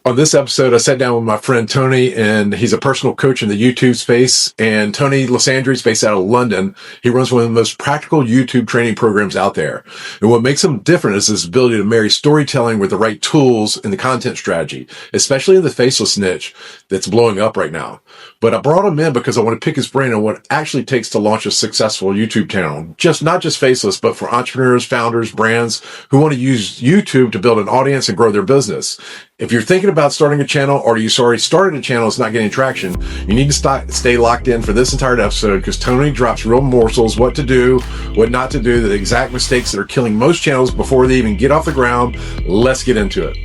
On this episode, I sat down with my friend Tony, and he's a personal coach in the YouTube space. And Tony Lysandre is based out of London. He runs one of the most practical YouTube training programs out there. And what makes him different is his ability to marry storytelling with the right tools and the content strategy, especially in the faceless niche that's blowing up right now. But I brought him in because I want to pick his brain on what it actually takes to launch a successful YouTube channel. Not just faceless, but for entrepreneurs, founders, brands who want to use YouTube to build an audience and grow their business. If you're thinking about starting a channel, or you already started a channel, it's not getting traction, you need to stay locked in for this entire episode, because Tony drops real morsels, what to do, what not to do, the exact mistakes that are killing most channels before they even get off the ground. Let's get into it.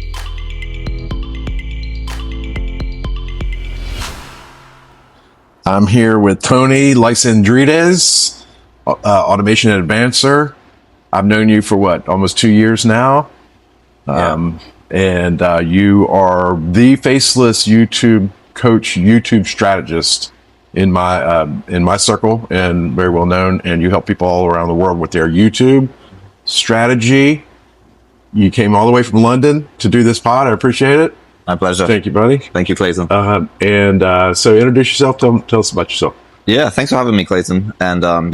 I'm here with Tony Lysandre, Automation Advancer. I've known you for almost 2 years now. And you are the faceless YouTube coach, YouTube strategist in my circle, and very well known. And you help people all around the world with their YouTube strategy. You came all the way from London to do this pod. I appreciate it. My pleasure. Thank you, buddy. Thank you, Clayton. So introduce yourself. Tell us about yourself. Yeah, thanks for having me, Clayton. And I'm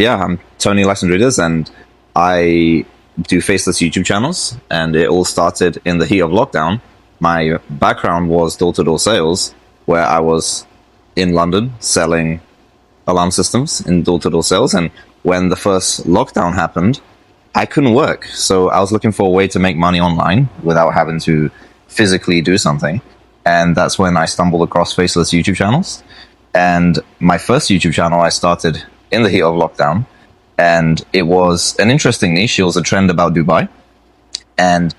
Tony Lysandre, and I do faceless YouTube channels, and it all started in the heat of lockdown. My background was door-to-door sales, where I was in London selling alarm systems in door-to-door sales. And when the first lockdown happened, I couldn't work. So I was looking for a way to make money online without having to physically do something. And that's when I stumbled across faceless YouTube channels. And my first YouTube channel I started in the heat of lockdown. And it was an interesting niche. It was a trend about Dubai. And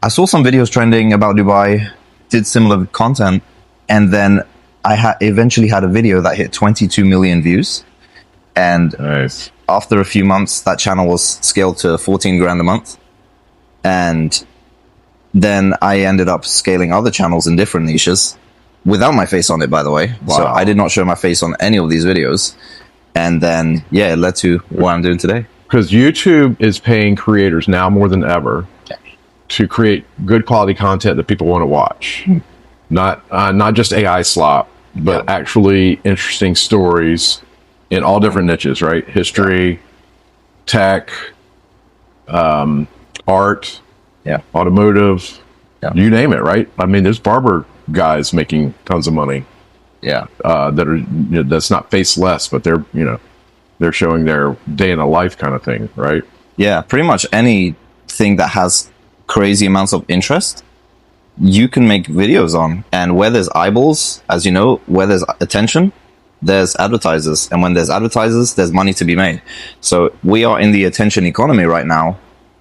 I saw some videos trending about Dubai, did similar content. And then I eventually had a video that hit 22 million views. And nice. After a few months, that channel was scaled to 14 grand a month. And then I ended up scaling other channels in different niches without my face on it, by the way. Wow. So I did not show my face on any of these videos. And then, it led to what I'm doing today. Because YouTube is paying creators now more than ever to create good quality content that people want to watch. Not just AI slop, but actually interesting stories in all different niches, right? History, tech, art, automotive, you name it, right? I mean, there's barber guys making tons of money. That's not faceless, but they're showing their day in a life kind of thing, right? Yeah, pretty much anything that has crazy amounts of interest, you can make videos on. And where there's eyeballs, as you know, where there's attention, there's advertisers. And when there's advertisers, there's money to be made. So we are in the attention economy right now,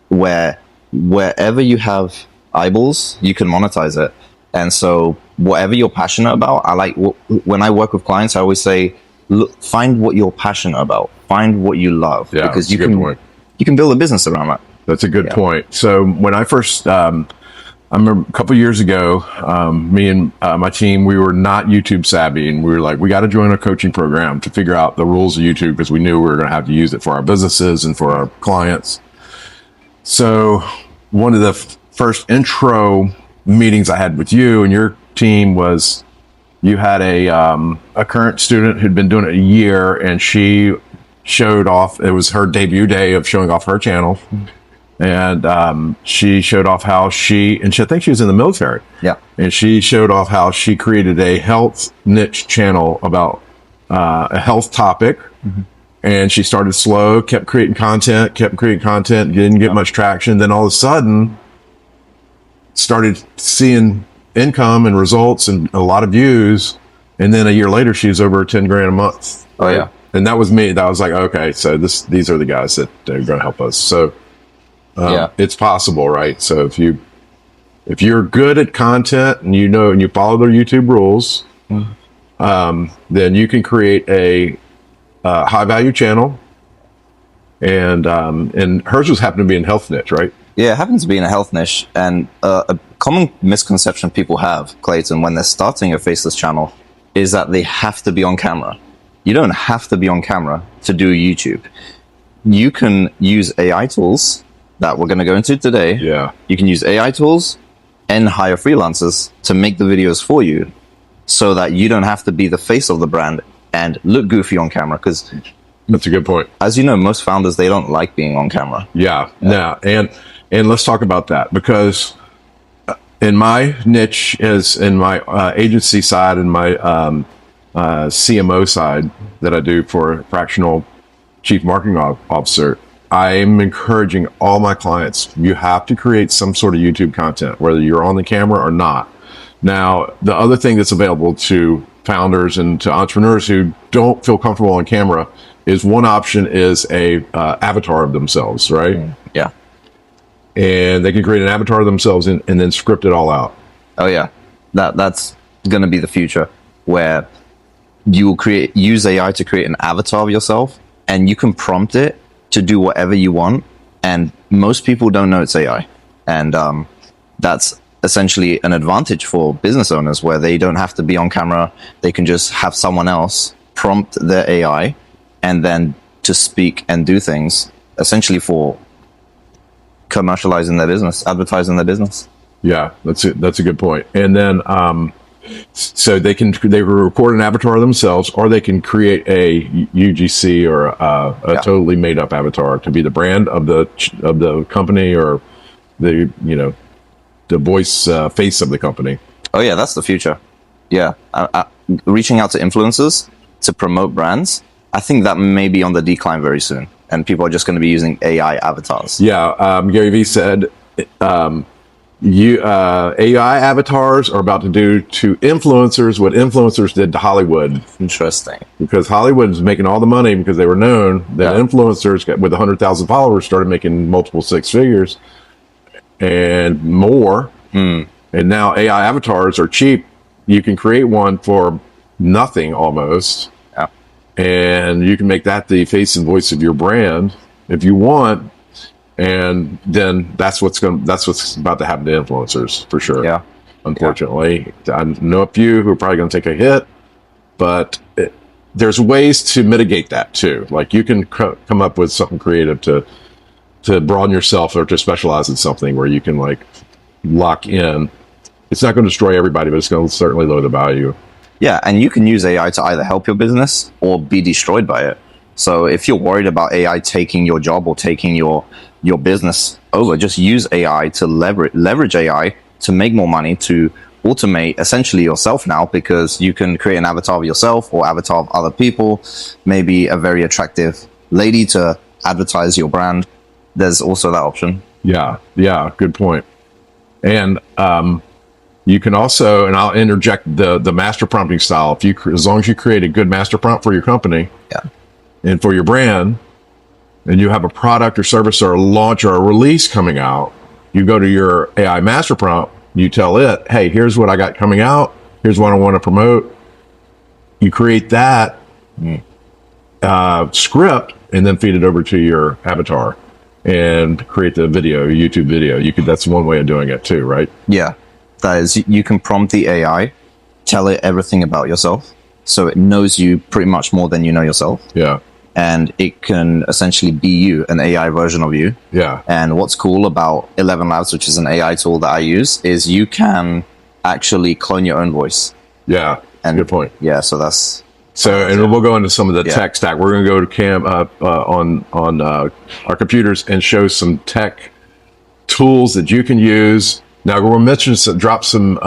where wherever you have eyeballs, you can monetize it. And so whatever you're passionate about, when I work with clients, I always say, look, find what you're passionate about, find what you love, because you can build a business around that. That's a good point. So when I first, I remember a couple of years ago, me and my team, we were not YouTube savvy, and we were like, we got to join a coaching program to figure out the rules of YouTube, because we knew we were going to have to use it for our businesses and for our clients. So one of the first intro meetings I had with you and your team was, you had a current student who'd been doing it a year, and she showed off, it was her debut day of showing off her channel. And she showed off how I think she was in the military. Yeah. And she showed off how she created a health niche channel about a health topic. Mm-hmm. And she started slow, kept creating content, didn't get much traction. Then all of a sudden, started seeing income and results and a lot of views. And then a year later, she was over 10 grand a month. Oh, yeah. And that was me. That was like, okay, so these are the guys that are going to help us. So it's possible, right? So if you're good at content and you follow their YouTube rules, then you can create a high value channel. And hers was happened to be in health niche, right? Yeah, it happens to be in a health niche. And a common misconception people have, Clayton, when they're starting a faceless channel, is that they have to be on camera. You don't have to be on camera to do YouTube. You can use AI tools that we're going to go into today. Yeah. You can use AI tools and hire freelancers to make the videos for you, so that you don't have to be the face of the brand and look goofy on camera. Because that's a good point. As you know, most founders, they don't like being on camera. Yeah. And let's talk about that, because in my niche, is in my agency side and my CMO side that I do for fractional chief marketing officer, I'm encouraging all my clients, you have to create some sort of YouTube content, whether you're on the camera or not. Now, the other thing that's available to founders and to entrepreneurs who don't feel comfortable on camera is, one option is a avatar of themselves, right? Yeah. And they can create an avatar of themselves and then script it all out. Oh yeah, that's going to be the future, where you will use AI to create an avatar of yourself, and you can prompt it to do whatever you want. And most people don't know it's AI, and that's essentially an advantage for business owners, where they don't have to be on camera. They can just have someone else prompt their AI, and then to speak and do things essentially for commercializing their business, advertising their business. Yeah, that's a good point. And then so they can record an avatar of themselves, or they can create a UGC or a totally made up avatar to be the brand of the company, or the voice face of the company. Oh yeah, that's the future. Yeah, reaching out to influencers to promote brands, I think that may be on the decline very soon, and people are just going to be using AI avatars. Yeah, Gary Vee said AI avatars are about to do to influencers what influencers did to Hollywood. Interesting. Because Hollywood is making all the money because they were known. That influencers with 100,000 followers started making multiple six figures and more. And now AI avatars are cheap. You can create one for nothing almost. Yeah. And you can make that the face and voice of your brand if you want. And then that's what's about to happen to influencers for sure. Yeah. Unfortunately, I know a few who are probably going to take a hit, but there's ways to mitigate that too. Like you can come up with something creative to broaden yourself, or to specialize in something where you can like lock in. It's not going to destroy everybody, but it's going to certainly lower the value. Yeah, and you can use AI to either help your business or be destroyed by it. So if you're worried about AI taking your job or taking your business over, just use AI to leverage AI to make more money, to automate essentially yourself now, because you can create an avatar of yourself or avatar of other people, maybe a very attractive lady to advertise your brand. There's also that option. Yeah, good point. And you can also, and I'll interject the master prompting style. As long as you create a good master prompt for your company, and for your brand, and you have a product or service or a launch or a release coming out, you go to your AI master prompt, you tell it, hey, here's what I got coming out, here's what I want to promote. You create that script and then feed it over to your avatar and create the video, YouTube video. That's one way of doing it too, right? Yeah, that is, you can prompt the AI, tell it everything about yourself, so it knows you pretty much more than you know yourself. Yeah. And it can essentially be you, an AI version of you. Yeah. And what's cool about 11 Labs, which is an AI tool that I use, is you can actually clone your own voice. Yeah. And good point. Yeah. So that's. So, and we'll go into some of the tech stack. We're going to go to Cam on our computers and show some tech tools that you can use. Now we'll mention drop some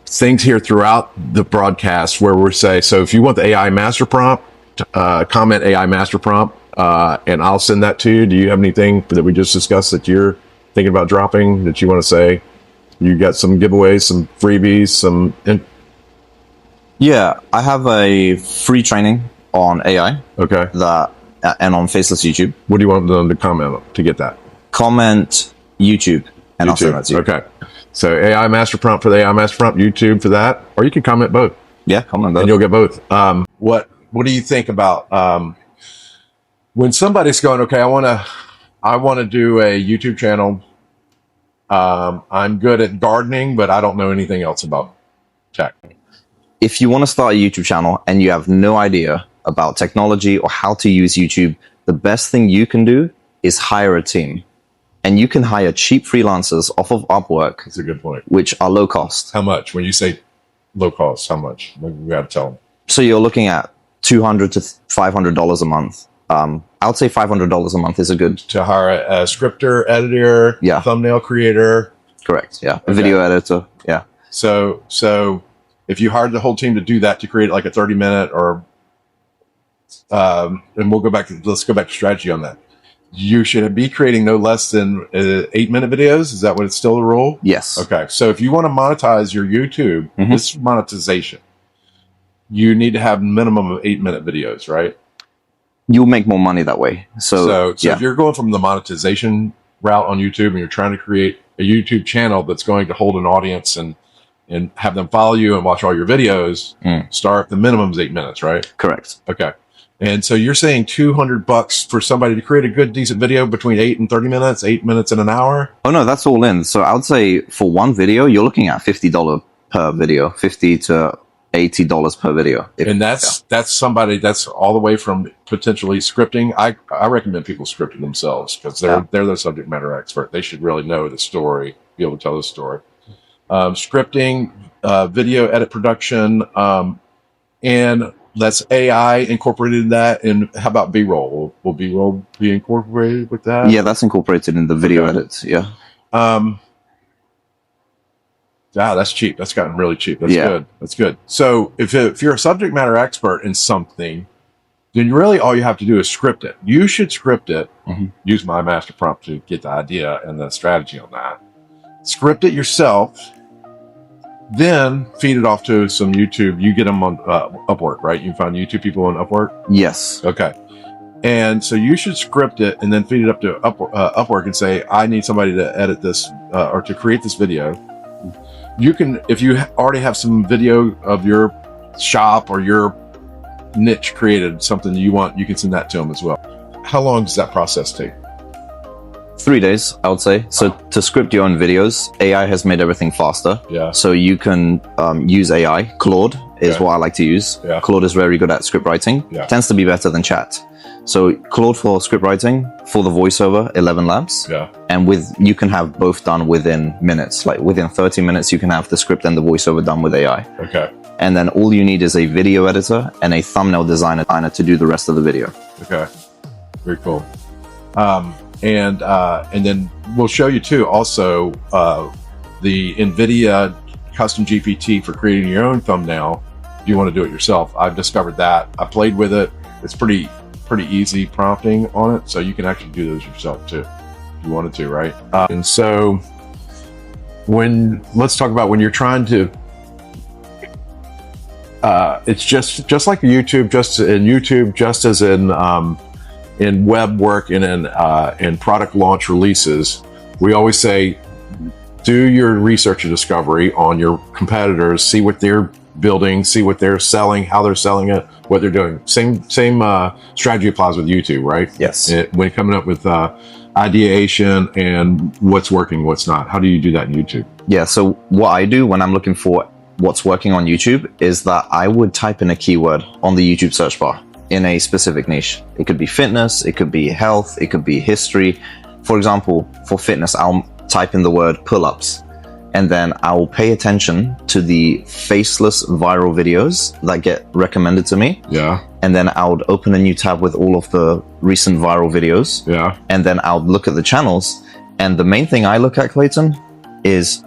things here throughout the broadcast where we say, so if you want the AI master prompt, comment AI master prompt, and I'll send that to you. Do you have anything that we just discussed that you're thinking about dropping that you want to say? You got some giveaways, some freebies, Yeah, I have a free training on AI. Okay. And on Faceless YouTube. What do you want them to comment to get that? Comment YouTube, and I'll send that to you. Okay. So AI master prompt for the AI master prompt, YouTube for that, or you can comment both. Yeah, comment both. And you'll get both. What do you think about when somebody's going, okay, I want to do a YouTube channel. I'm good at gardening, but I don't know anything else about tech. If you want to start a YouTube channel and you have no idea about technology or how to use YouTube, the best thing you can do is hire a team. and you can hire cheap freelancers off of Upwork. That's a good point. Which are low cost. How much? When you say low cost, how much? We got to tell them. So you're looking at $200 to $500 a month. I would say $500 a month is a good... To hire a scripter, editor, thumbnail creator. Correct, yeah. A video editor, yeah. So if you hired the whole team to do that, to create like a 30-minute or... and let's go back to strategy on that. You should be creating no less than 8-minute videos. Is that what it's still the rule? Yes. Okay. So if you want to monetize your YouTube, this is monetization. You need to have minimum of 8-minute videos, right? You'll make more money that way. So if you're going from the monetization route on YouTube and you're trying to create a YouTube channel that's going to hold an audience and have them follow you and watch all your videos, start the minimum is 8 minutes, right? Correct. Okay. And so you're saying $200 for somebody to create a good, decent video between 8 and 30 minutes, 8 minutes and an hour? Oh, no, that's all in. So I would say for one video, you're looking at $50 per video, $50 to $80 per video. And that's somebody that's all the way from potentially scripting. I recommend people script it themselves because they're the subject matter expert. They should really know the story, be able to tell the story. Scripting, video edit production, and that's AI incorporated in that. And how about B-roll? Will B-roll be incorporated with that? Yeah, that's incorporated in the video edits. Yeah. That's cheap. That's gotten really cheap. That's good. That's good. So if you're a subject matter expert in something, then really all you have to do is script it. You should script it. Use my master prompt to get the idea and the strategy on that. Script it yourself. Then feed it off to some YouTube. You get them on Upwork, right? You can find YouTube people on Upwork? Yes. Okay. And so you should script it and then feed it up to Upwork and say, I need somebody to edit this or to create this video. You can, if you already have some video of your shop or your niche created, something you want, you can send that to them as well. How long does that process take? 3 days, I would say. So to script your own videos, AI has made everything faster. Yeah. So you can use AI. Claude is what I like to use. Yeah. Claude is very good at script writing. Yeah. Tends to be better than chat. So Claude for script writing, for the voiceover, 11 labs. Yeah. And you can have both done within minutes. Like within 30 minutes, you can have the script and the voiceover done with AI. Okay. And then all you need is a video editor and a thumbnail designer to do the rest of the video. Okay. Very cool. And then we'll show you too also the NVIDIA custom GPT for creating your own thumbnail. If you want to do it yourself, I've discovered that. I played with it. It's pretty easy prompting on it, so you can actually do those yourself too if you wanted to, right? And so let's talk about when you're trying to it's just like YouTube, just as in web work and in product launch releases, we always say, do your research and discovery on your competitors, see what they're building, see what they're selling, how they're selling it, what they're doing. Same strategy applies with YouTube, right? Yes. When coming up with ideation and what's working, what's not. How do you do that in YouTube? Yeah, so what I do when I'm looking for what's working on YouTube is that I would type in a keyword on the YouTube search bar in a specific niche. It could be fitness, it could be health, it could be history. For example, for fitness, I'll type in the word pull-ups, and then I'll pay attention to the faceless viral videos that get recommended to me. Yeah. And then I would open a new tab with all of the recent viral videos. Yeah. And then I'll look at the channels. And the main thing I look at, Clayton, is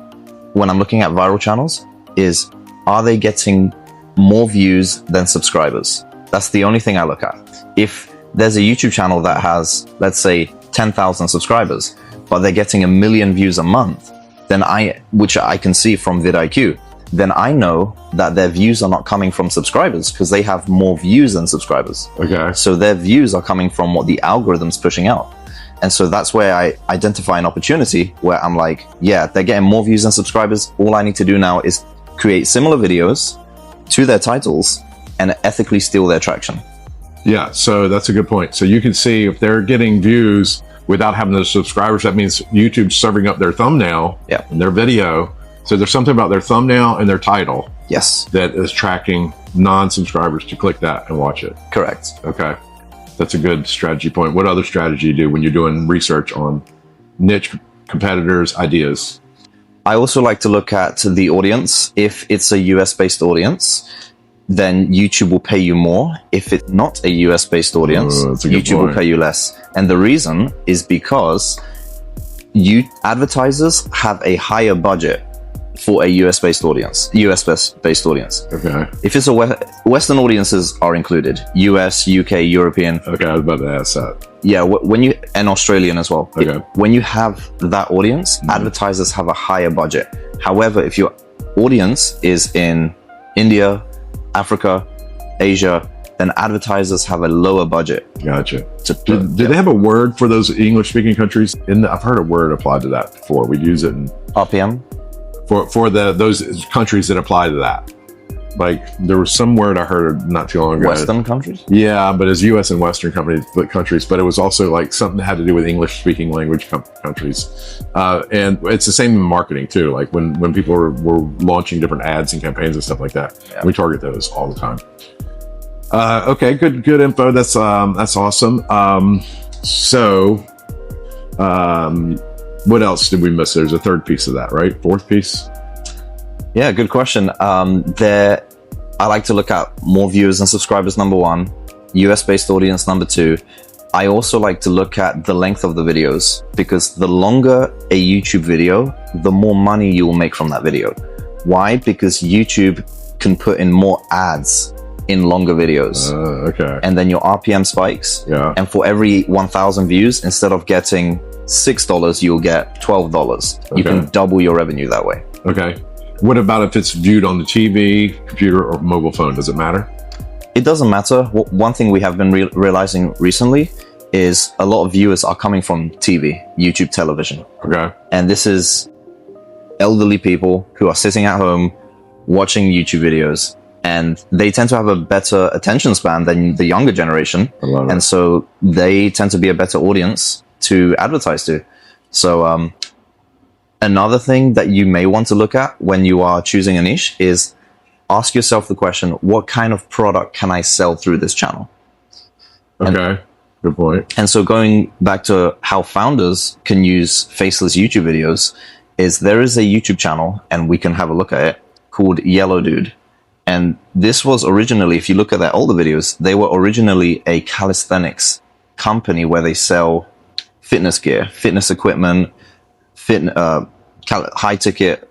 when I'm looking at viral channels is, are they getting more views than subscribers? That's the only thing I look at. If there's a YouTube channel that has, let's say, 10,000 subscribers, but they're getting 1 million views a month, then which I can see from vidIQ, then I know that their views are not coming from subscribers because they have more views than subscribers. Okay. So their views are coming from what the algorithm's pushing out. And so that's where I identify an opportunity where I'm like, yeah, they're getting more views than subscribers. All I need to do now is create similar videos to their titles and ethically steal their traction. Yeah, so that's a good point. So you can see if they're getting views without having those subscribers, that means YouTube's serving up their thumbnail and their video. So there's something about their thumbnail and their title that is tracking non-subscribers to click that and watch it. Correct. Okay. That's a good strategy point. What other strategy do you do when you're doing research on niche competitors' ideas? I also like to look at the audience. If it's a US-based audience, then YouTube will pay you more. If it's not a US-based audience, YouTube will pay you less. And the reason is because advertisers have a higher budget for a US-based audience, US-based audience. Okay. If it's a Western audiences are included, US, UK, European. Okay, I was about to ask that. Yeah, and Australian as well. Okay. When you have that audience, advertisers have a higher budget. However, if your audience is in India, Africa, Asia, then advertisers have a lower budget. Gotcha. Do they have a word for those English-speaking countries? I've heard a word applied to that before. We'd use it in RPM for those countries that apply to that. Like there was some word I heard not too long ago. Western countries? Yeah, but it's U.S. and Western countries. But it was also like something that had to do with English-speaking language countries, and it's the same in marketing too. Like when people were launching different ads and campaigns and stuff like that, we target those all the time. Okay, good info. That's awesome. What else did we miss? There's a third piece of that, right? Fourth piece? Yeah, good question. I like to look at more viewers and subscribers, number one, US-based audience, number two. I also like to look at the length of the videos, because the longer a YouTube video, the more money you will make from that video. Why? Because YouTube can put in more ads in longer videos. Okay. And then your RPM spikes. Yeah. And for every 1,000 views, instead of getting $6, you'll get $12. You can double your revenue that way. Okay. What about if it's viewed on the TV, computer, or mobile phone? Does it matter? It doesn't matter. One thing we have been realizing recently is a lot of viewers are coming from TV, YouTube television. Okay. And this is elderly people who are sitting at home watching YouTube videos, and they tend to have a better attention span than the younger generation. I love it. And so they tend to be a better audience to advertise to. So another thing that you may want to look at when you are choosing a niche is ask yourself the question, what kind of product can I sell through this channel? Okay, good point. And so going back to how founders can use Faceless YouTube videos, is there is a YouTube channel, and we can have a look at it, called Yellow Dude. And this was originally, if you look at their older videos, they were originally a calisthenics company where they sell fitness gear, fitness equipment, high-ticket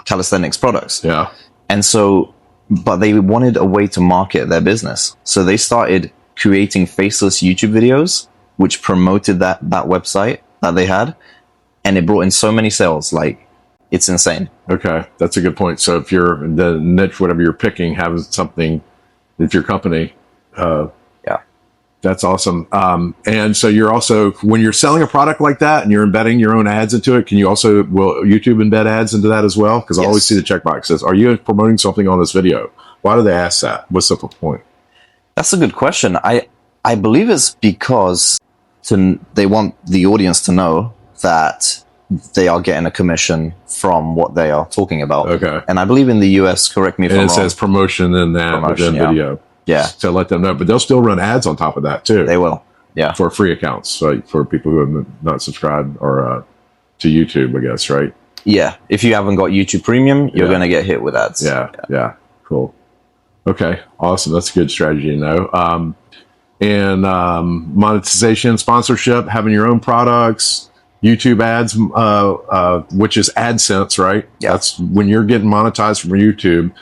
calisthenics products. Yeah. And so, but they wanted a way to market their business. So they started creating Faceless YouTube videos, which promoted that website that they had. And it brought in so many sales, like, it's insane. Okay, that's a good point. So if you're the niche, whatever you're picking, have something, if your company, that's awesome. And so you're also, when you're selling a product like that and you're embedding your own ads into it, will YouTube embed ads into that as well? Because I always see the checkbox says, are you promoting something on this video? Why do they ask that? What's the point? That's a good question. I believe it's because they want the audience to know that they are getting a commission from what they are talking about. Okay. And I believe in the US, correct me if I'm wrong. And it says promotion in that within video. Yeah. To let them know. But they'll still run ads on top of that too. They will. Yeah. For free accounts, right? For people who have not subscribed or to YouTube, I guess, right? Yeah. If you haven't got YouTube Premium, you're going to get hit with ads. Yeah. Cool. Okay. Awesome. That's a good strategy to know. And monetization, sponsorship, having your own products, YouTube ads, which is AdSense, right? Yeah. That's when you're getting monetized from YouTube.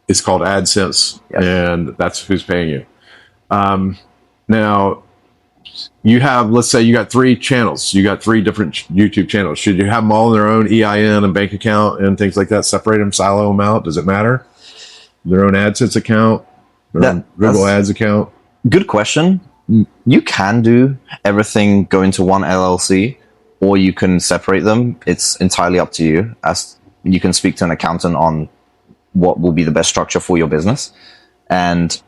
It's called AdSense, and that's who's paying you. Now, you have, let's say you got 3 channels. You got 3 different YouTube channels. Should you have them all in their own EIN and bank account and things like that? Separate them, silo them out? Does it matter? Their own AdSense account? Their own Google Ads account? Good question. You can do everything go into one LLC, or you can separate them. It's entirely up to you. As you can speak to an accountant on what will be the best structure for your business. And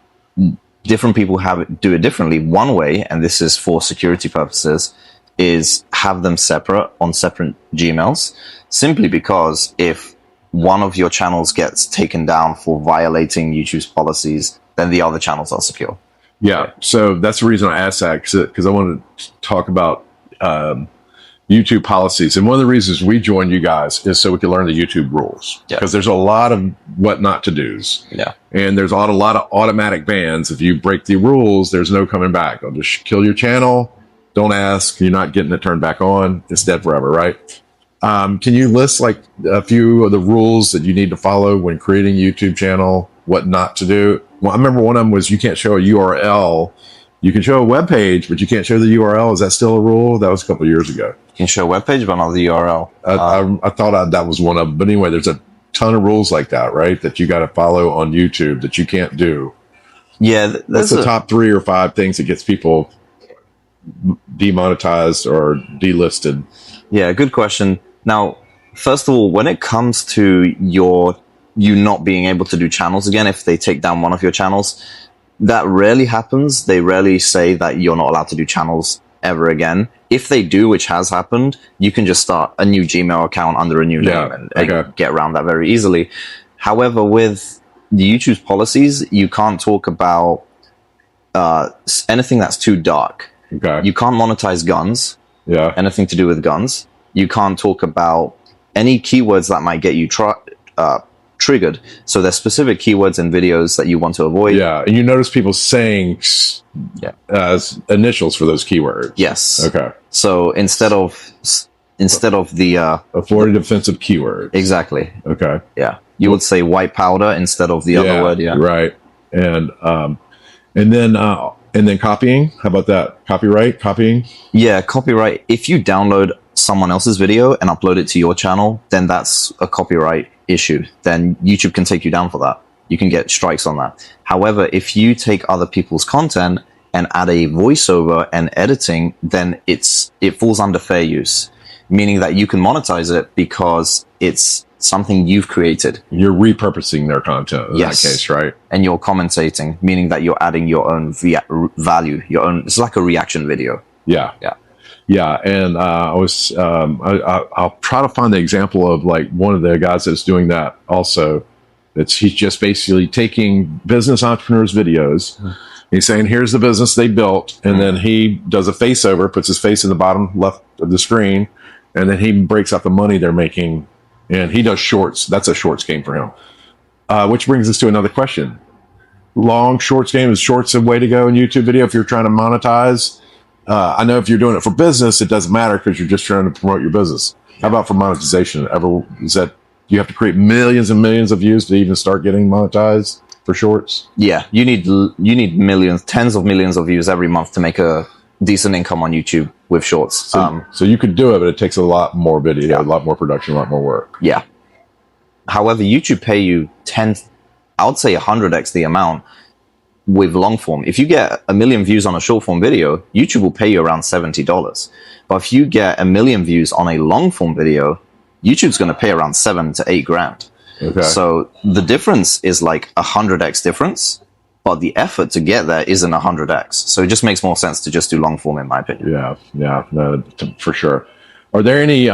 different people do it differently. One way, and this is for security purposes, is have them separate on separate Gmails, simply because if one of your channels gets taken down for violating YouTube's policies, then the other channels are secure. Yeah, so that's the reason I asked that, because I wanted to talk about YouTube policies. And one of the reasons we joined you guys is so we can learn the YouTube rules. Because there's a lot of what not to do's. Yeah. And there's a lot of automatic bans. If you break the rules, there's no coming back. They'll just kill your channel. Don't ask. You're not getting it turned back on. It's dead forever, right? Can you list like a few of the rules that you need to follow when creating a YouTube channel, what not to do? Well, I remember one of them was you can't show a URL. You can show a web page, but you can't show the URL. Is that still a rule? That was a couple of years ago. You can show a web page, but not the URL. I thought that was one of them. But anyway, there's a ton of rules like that, right? That you got to follow on YouTube that you can't do. Yeah. That's the top 3 or 5 things that gets people demonetized or delisted. Yeah, good question. Now, first of all, when it comes to you not being able to do channels again, if they take down one of your channels, that rarely happens. They rarely say that you're not allowed to do channels ever again. If they do, which has happened, you can just start a new Gmail account under a new name and get around that very easily. However, with the YouTube's policies, you can't talk about anything that's too dark. Okay. You can't monetize guns. Yeah. Anything to do with guns. You can't talk about any keywords that might get you triggered. So there's specific keywords in videos that you want to avoid. Yeah, and you notice people saying as initials for those keywords. Yes. Okay. So instead of the avoid offensive keyword. Exactly. Okay. Yeah. You would say white powder instead of the other word. Yeah. Right. And then copying. How about that? Copying. Yeah, copyright. If you download someone else's video and upload it to your channel, then that's a copyright issue. Then YouTube can take you down for that. You can get strikes on that. However, if you take other people's content and add a voiceover and editing, then it falls under fair use, meaning that you can monetize it because it's something you've created. You're repurposing their content in that case, right? And you're commentating, meaning that you're adding your own value, your own. It's like a reaction video. Yeah. Yeah. Yeah, and I'll try to find the example of like one of the guys that's doing that also. He's just basically taking business entrepreneurs' videos. He's saying, here's the business they built, and then he does a face over, puts his face in the bottom left of the screen, and then he breaks out the money they're making, and he does shorts. That's a shorts game for him. Which brings us to another question. Long shorts game, is shorts a way to go in YouTube video if you're trying to monetize? I know if you're doing it for business, it doesn't matter because you're just trying to promote your business. How about for monetization? You have to create millions and millions of views to even start getting monetized for shorts? Yeah, you need millions, tens of millions of views every month to make a decent income on YouTube with shorts. So you could do it, but it takes a lot more video, a lot more production, a lot more work. Yeah. However, YouTube pay you I would say 100x the amount with long form. If you get 1 million views on a short form video, YouTube will pay you around $70. But if you get 1 million views on a long form video, YouTube's going to pay around $7,000 to $8,000. Okay. So the difference is like 100x difference, but the effort to get there isn't 100x. So it just makes more sense to just do long form, in my opinion. Yeah, no, for sure. Are there any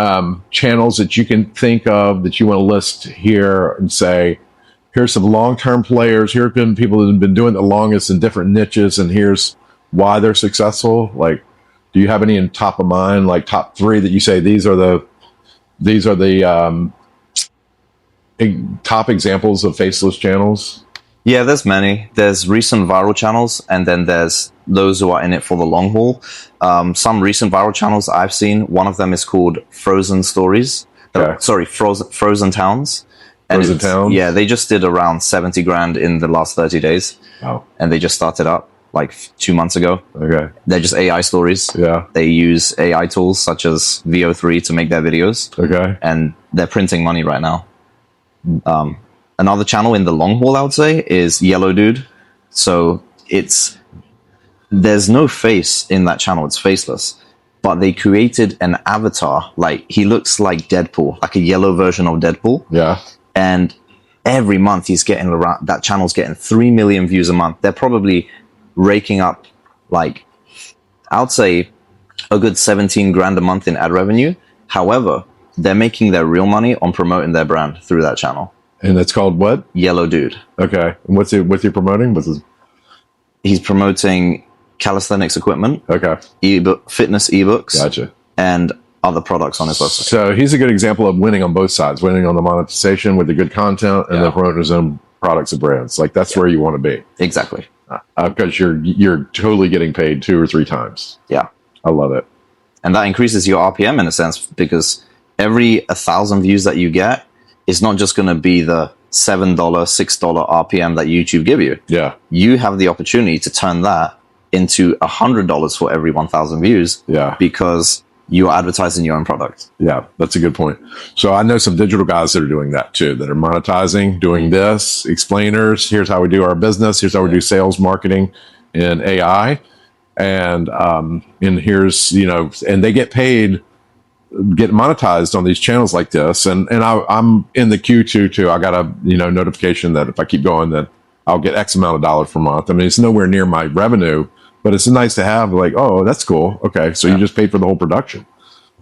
channels that you can think of that you want to list here and say, here's some long-term players, here have been people that have been doing it the longest in different niches, and here's why they're successful? Like, do you have any in top of mind, like top 3 that you say these are the top examples of faceless channels? Yeah, there's many. There's recent viral channels, and then there's those who are in it for the long haul. Some recent viral channels I've seen, one of them is called Frozen Stories. Okay. Frozen Towns. Frozen Towns? Yeah, they just did around $70,000 in the last 30 days. Oh. And they just started up like 2 months ago. Okay. They're just AI stories. Yeah. They use AI tools such as VO3 to make their videos. Okay. And they're printing money right now. Another channel in the long haul, I would say, is Yellow Dude. So there's no face in that channel. It's faceless. But they created an avatar. Like, he looks like Deadpool, like a yellow version of Deadpool. Yeah. And every month that channel's getting 3 million views a month. They're probably raking up, like, I would say a good $17,000 a month in ad revenue. However, they're making their real money on promoting their brand through that channel. And that's called what? Yellow Dude. Okay. And what's he promoting? He's promoting calisthenics equipment. Okay. Fitness ebooks. Gotcha. And other products on his website. So he's a good example of winning on both sides, winning on the monetization with the good content and then promoting his own products and brands. Like that's where you want to be. Exactly. Because you're totally getting paid 2 or 3 times. Yeah. I love it. And that increases your RPM in a sense, because every 1,000 views that you get is not just going to be the $7, $6 RPM that YouTube give you. Yeah. You have the opportunity to turn that into $100 for every 1,000 views. Yeah. Because you're advertising your own product. Yeah, that's a good point. So I know some digital guys that are doing that too, that are monetizing, doing this, explainers. Here's how we do our business. Here's how we do sales, marketing, and AI. And here's, and they get paid, get monetized on these channels like this. And I'm in the queue too. I got a, notification that if I keep going, then I'll get X amount of dollars per month. I mean, it's nowhere near my revenue, but it's nice to have like, oh, that's cool. Okay. So you just paid for the whole production.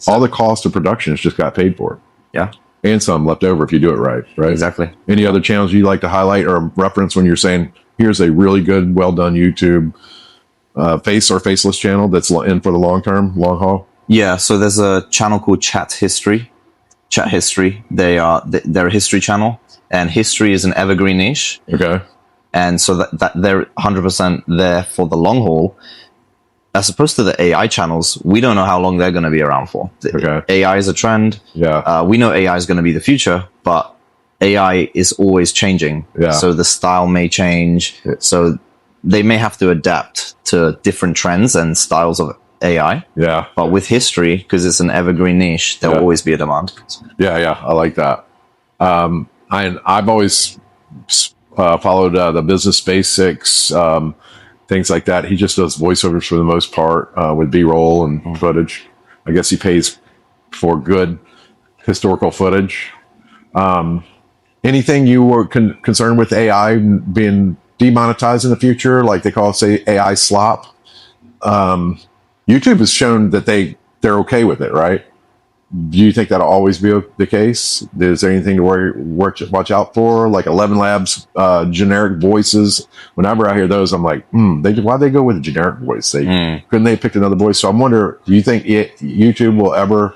All the cost of production has just got paid for. Yeah. And some left over if you do it right. Right. Exactly. Any other channels you like to highlight or reference when you're saying, here's a really good, well done YouTube face or faceless channel that's in for the long haul? Yeah. So there's a channel called Chat History. They're a history channel, and history is an evergreen niche. Okay. And so that they're 100% there for the long haul. As opposed to the AI channels, we don't know how long they're going to be around for. Okay. AI is a trend. Yeah. We know AI is going to be the future, but AI is always changing. Yeah. So the style may change. Yeah. So they may have to adapt to different trends and styles of AI. Yeah. But with history, because it's an evergreen niche, there'll always be a demand. Yeah. I like that. I've always followed the Business Basics, things like that. He just does voiceovers for the most part with B-roll and footage. I guess he pays for good historical footage. Anything you were concerned with AI being demonetized in the future, like they call it, say, AI slop? YouTube has shown that they're okay with it, right? Do you think that'll always be the case? Is there anything to watch out for? Like 11 Labs, generic voices. Whenever I hear those, I'm like, why'd they go with a generic voice? Couldn't they have picked another voice? So I'm wondering, do you think YouTube will ever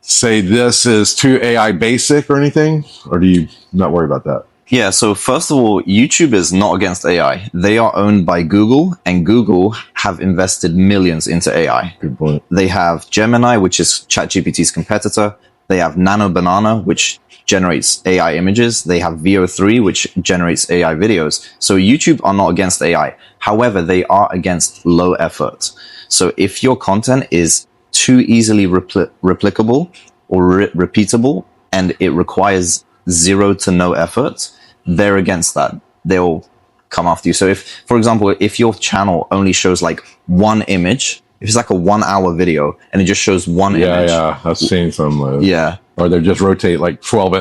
say this is too AI basic or anything? Or do you not worry about that? Yeah, so first of all, YouTube is not against AI. They are owned by Google, and Google have invested millions into AI. Good point. They have Gemini, which is ChatGPT's competitor. They have Nano Banana, which generates AI images. They have VO3, which generates AI videos. So YouTube are not against AI. However, they are against low effort. So if your content is too easily replicable or repeatable, and it requires 0 to no effort, they're against that. They'll come after you. So if, for example, if your channel only shows like one image, if it's like a 1 hour video and it just shows one image. Yeah, I've seen some. Yeah. Or they just rotate like 12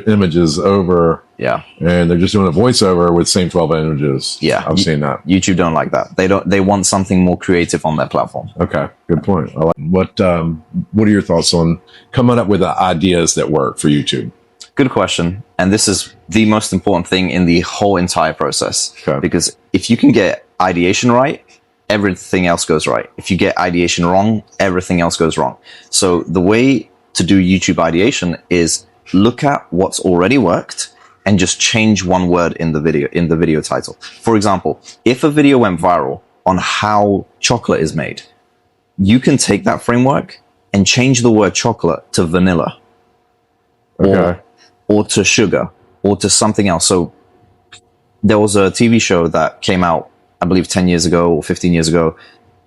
images over. Yeah. And they're just doing a voiceover with same 12 images. Yeah. I've seen that. YouTube don't like that. They want something more creative on their platform. Okay. Good point. I like what are your thoughts on coming up with ideas that work for YouTube? Good question. And this is the most important thing in the whole entire process. Okay. Because if you can get ideation right, everything else goes right. If you get ideation wrong, everything else goes wrong. So the way to do YouTube ideation is look at what's already worked and just change one word in the video title. For example, if a video went viral on how chocolate is made, you can take that framework and change the word chocolate to vanilla. Okay. Or to sugar, or to something else. So there was a TV show that came out, I believe 10 years ago or 15 years ago,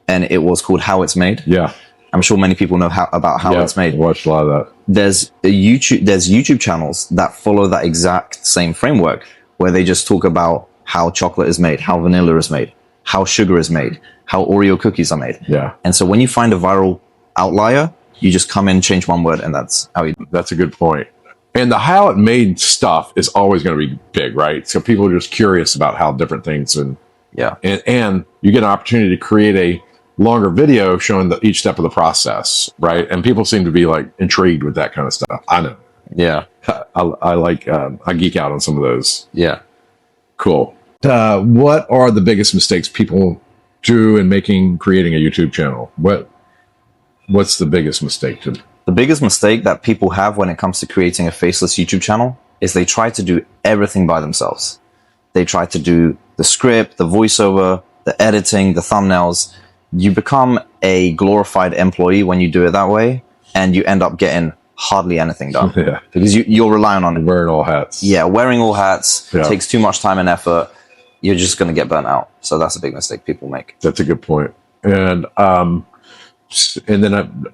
and it was called How It's Made. Yeah. I'm sure many people know about how it's made. I watched a lot of that. There's YouTube channels that follow that exact same framework, where they just talk about how chocolate is made, how vanilla is made, how sugar is made, how Oreo cookies are made. Yeah. And so when you find a viral outlier, you just come in, change one word, and that's how you do it. That's a good point. And the how it made stuff is always going to be big, right? So people are just curious about how different things and you get an opportunity to create a longer video showing each step of the process, right? And people seem to be like intrigued with that kind of stuff. I know. Yeah. I like, I geek out on some of those. Yeah. Cool. What are the biggest mistakes people do in creating a YouTube channel? What's the biggest mistake to? The biggest mistake that people have when it comes to creating a faceless YouTube channel is they try to do everything by themselves. They try to do the script, the voiceover, the editing, the thumbnails. You become a glorified employee when you do it that way, and you end up getting hardly anything done. Yeah. Because you're relying on Wearing all hats. Yeah, wearing all hats Yeah. takes too much time and effort. You're just going to get burnt out. So that's a big mistake people make. That's a good point. And then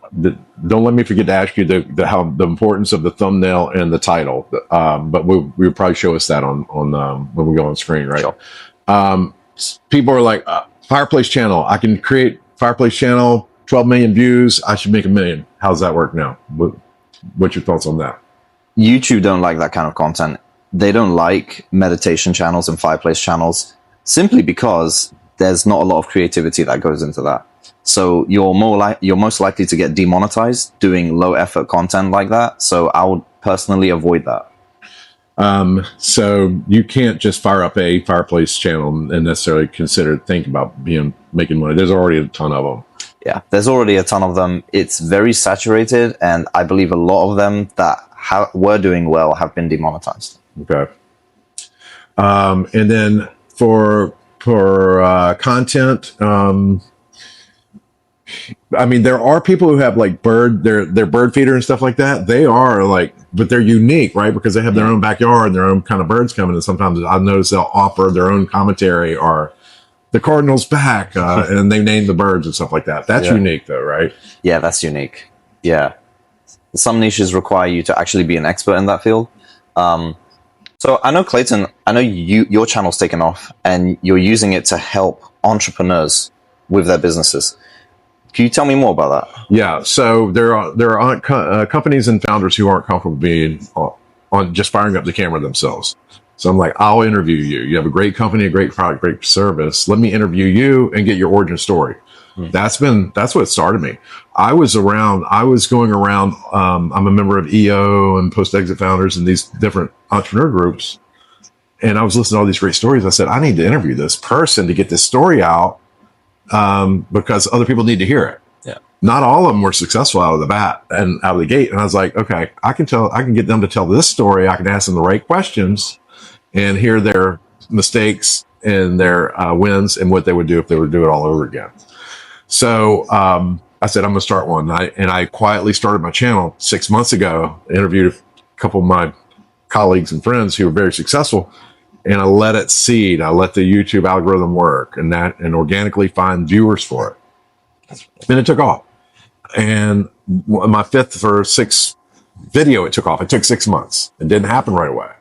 don't let me forget to ask you the importance of the thumbnail and the title. But we'll probably show us that on when we go on screen, right? Sure. People are like, fireplace channel. I can create fireplace channel, 12 million views. I should make $1 million. How's that work now? What's your thoughts on that? YouTube don't like that kind of content. They don't like meditation channels and fireplace channels simply because there's not a lot of creativity that goes into that. So you're most likely to get demonetized doing low effort content like that. So I would personally avoid that. So you can't just fire up a fireplace channel and necessarily think about making money. There's already a ton of them. Yeah, there's already a ton of them. It's very saturated, and I believe a lot of them that were doing well have been demonetized. Okay. And then for content, I mean, there are people who have like their bird feeder and stuff like that. They are like, but they're unique, right? Because they have their own backyard and their own kind of birds coming. And sometimes I've noticed they'll offer their own commentary or the Cardinals back, and they name the birds and stuff like that. That's unique though, right? Yeah, that's unique. Yeah. Some niches require you to actually be an expert in that field. So I know, Clayton, your channel's taken off and you're using it to help entrepreneurs with their businesses. Can you tell me more about that? Yeah. So there are companies and founders who aren't comfortable being on just firing up the camera themselves. So I'm like, I'll interview you. You have a great company, a great product, great service. Let me interview you and get your origin story. That's what started me. I was going around. I'm a member of EO and Post Exit Founders and these different entrepreneur groups. And I was listening to all these great stories. I said, I need to interview this person to get this story out, because other people need to hear it. Yeah. Not all of them were successful out of the bat and out of the gate. And I was like, okay, I can get them to tell this story. I can ask them the right questions and hear their mistakes and their wins and what they would do if they would do it all over again. So I said, I'm going to start one. And I quietly started my channel 6 months ago. I interviewed a couple of my colleagues and friends who were very successful. And I let it seed. I let the YouTube algorithm work and organically find viewers for it. Then it took off. And my 5th or 6th video, it took off. It took 6 months. It didn't happen right away,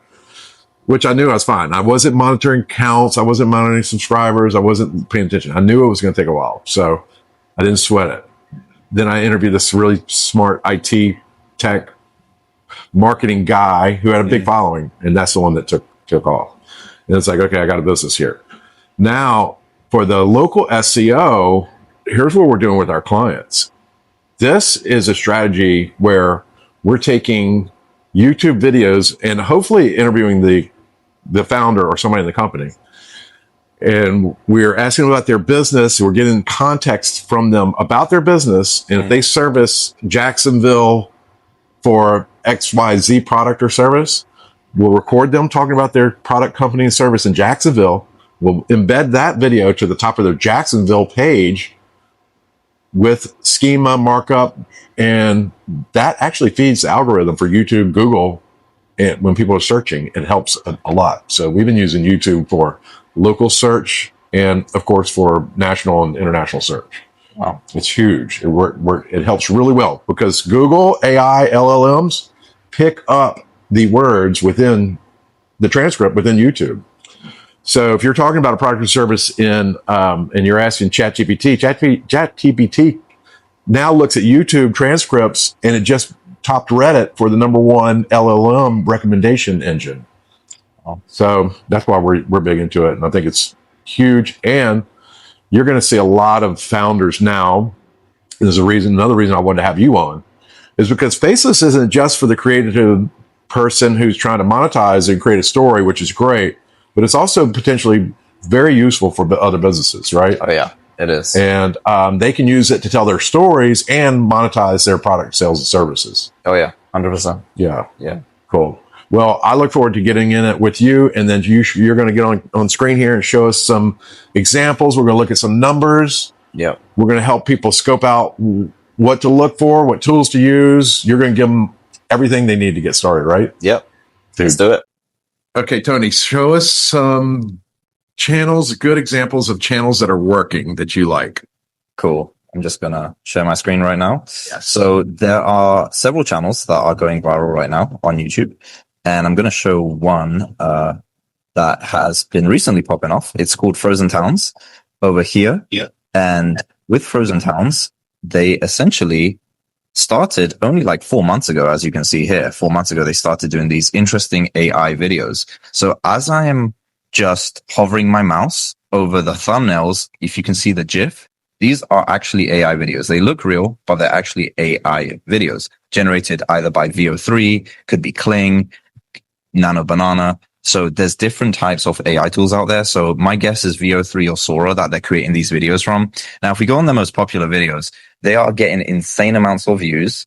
which I knew I was fine. I wasn't monitoring counts. I wasn't monitoring subscribers. I wasn't paying attention. I knew it was going to take a while. So I didn't sweat it. Then I interviewed this really smart IT tech marketing guy who had a big following. And that's the one that took off. And it's like, okay, I got a business here. Now, for the local SEO, here's what we're doing with our clients. This is a strategy where we're taking YouTube videos and hopefully interviewing the founder or somebody in the company. And we're asking them about their business. We're getting context from them about their business. And if they service Jacksonville for XYZ product or service, we'll record them talking about their product, company, and service in Jacksonville. We'll embed that video to the top of their Jacksonville page with schema markup. And that actually feeds the algorithm for YouTube, Google, and when people are searching, it helps a lot. So we've been using YouTube for local search and, of course, for national and international search. Wow. It's huge. It helps really well because Google, AI, LLMs pick up the words within the transcript within YouTube. So if you're talking about a product or service and you're asking ChatGPT now looks at YouTube transcripts and it just topped Reddit for the #1 LLM recommendation engine. So that's why we're big into it. And I think it's huge. And you're going to see a lot of founders now. There's another reason I wanted to have you on is because Faceless isn't just for the creative person who's trying to monetize and create a story, which is great, but it's also potentially very useful for other businesses, right? Oh, yeah. It is. And they can use it to tell their stories and monetize their product sales and services. Oh, yeah. 100%. Yeah. Yeah. Cool. Well, I look forward to getting in it with you. And then you're going to get on screen here and show us some examples. We're going to look at some numbers. Yeah. We're going to help people scope out what to look for, what tools to use. You're going to give them everything they need to get started, right? Yep. Dude. Let's do it. Okay, Tony, show us some channels, good examples of channels that are working that you like. Cool. I'm just going to share my screen right now. Yes. So there are several channels that are going viral right now on YouTube. And I'm going to show one that has been recently popping off. It's called Frozen Towns over here. Yeah. And with Frozen Towns, they essentially started only like 4 months ago, as you can see here. 4 months ago, they started doing these interesting AI videos. So as I am just hovering my mouse over the thumbnails, if you can see the GIF, these are actually AI videos. They look real, but they're actually AI videos generated either by VO3, could be Kling, Nano Banana. So there's different types of AI tools out there. So my guess is VO3 or Sora that they're creating these videos from. Now, if we go on the most popular videos, they are getting insane amounts of views.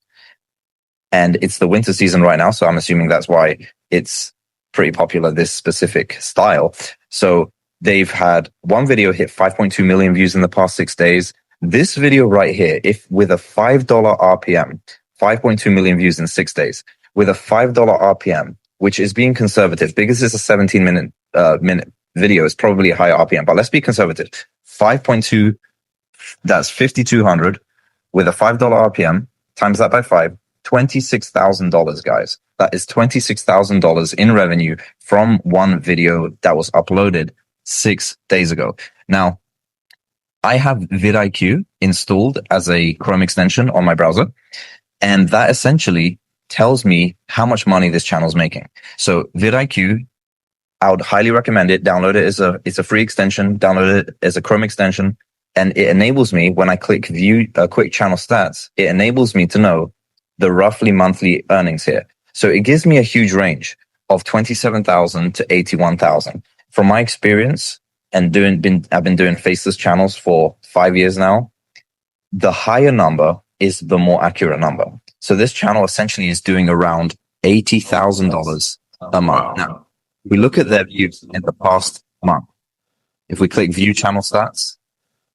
And it's the winter season right now. So I'm assuming that's why it's pretty popular, this specific style. So they've had one video hit 5.2 million views in the past 6 days. This video right here, if with a $5 RPM, 5.2 million views in 6 days, with a $5 RPM, which is being conservative because it's a 17-minute video, it's probably a higher RPM, but let's be conservative. 5.2, that's 5,200 with a $5 RPM, times that by 5, $26,000, guys. That is $26,000 in revenue from one video that was uploaded 6 days ago. Now, I have vidIQ installed as a Chrome extension on my browser, and that essentially tells me how much money this channel is making. So vidIQ, I would highly recommend it. Download it it's a free extension. Download it as a Chrome extension, and it enables me, when I click view quick channel stats, it enables me to know the roughly monthly earnings here. So it gives me a huge range of 27,000 to 81,000. From my experience and I've been doing Faceless channels for 5 years now, the higher number is the more accurate number. So this channel essentially is doing around $80,000 a month. Now, we look at their views in the past month. If we click view channel stats,